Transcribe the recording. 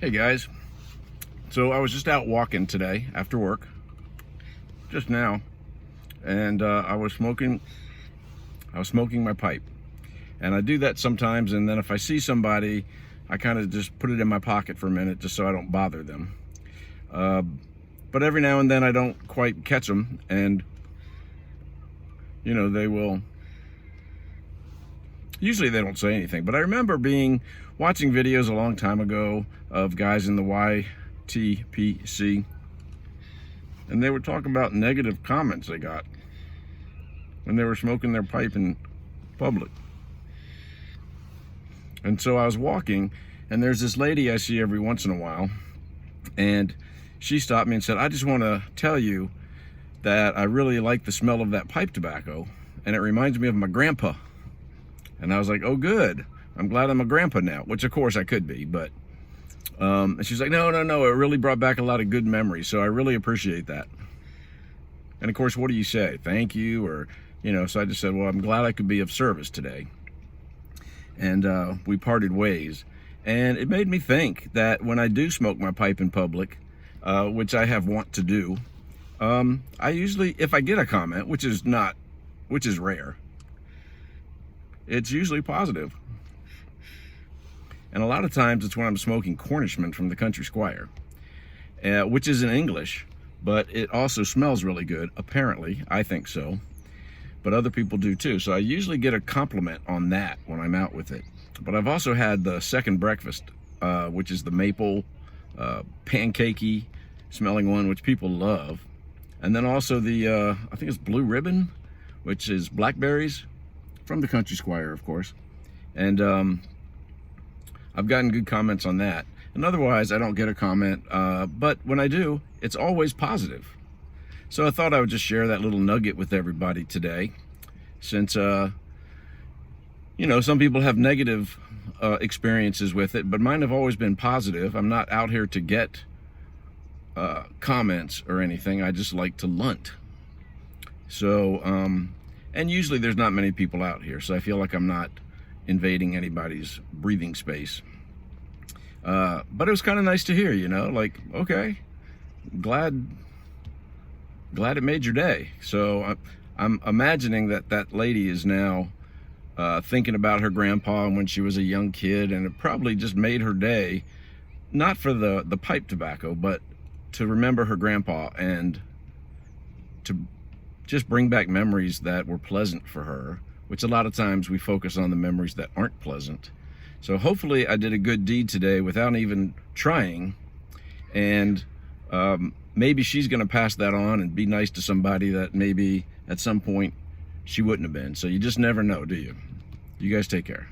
Hey guys, so I was just out walking today after work, just now, and I was smoking my pipe, and I do that sometimes. And then if I see somebody, I kind of just put it in my pocket for a minute, just so I don't bother them. But every now and then I don't quite catch them, and they will. Usually they don't say anything, but I remember watching videos a long time ago of guys in the YTPC, and they were talking about negative comments they got when they were smoking their pipe in public. And so I was walking, and there's this lady I see every once in a while, and she stopped me and said, "I just want to tell you that I really like the smell of that pipe tobacco, and it reminds me of my grandpa." And I was like, "Oh, good. I'm glad I'm a grandpa now," which of course I could be, but and she's like, no, it really brought back a lot of good memories, so I really appreciate that. And of course, what do you say? Thank you, or so I just said, well, I'm glad I could be of service today. And we parted ways, and it made me think that when I do smoke my pipe in public, which I have want to do, I usually, if I get a comment, which is rare, it's usually positive. And a lot of times it's when I'm smoking Cornishman from the Country Squire, which is in English, but it also smells really good. Apparently, I think so, but other people do too. So I usually get a compliment on that when I'm out with it. But I've also had the second breakfast, which is the maple, pancakey smelling one, which people love. And then also the, I think it's Blue Ribbon, which is blackberries from the Country Squire, of course. And I've gotten good comments on that. And otherwise, I don't get a comment. But when I do, it's always positive. So I thought I would just share that little nugget with everybody today, since, some people have negative experiences with it, but mine have always been positive. I'm not out here to get comments or anything. I just like to lunt. So, and usually there's not many people out here, so I feel like I'm not invading anybody's breathing space. But it was kind of nice to hear, like, okay, glad it made your day. So I'm imagining that lady is now thinking about her grandpa and when she was a young kid, and it probably just made her day, not for the pipe tobacco, but to remember her grandpa and to just bring back memories that were pleasant for her, which a lot of times we focus on the memories that aren't pleasant. So hopefully I did a good deed today without even trying, and maybe she's going to pass that on and be nice to somebody that maybe at some point she wouldn't have been. So you just never know, do you? You guys take care.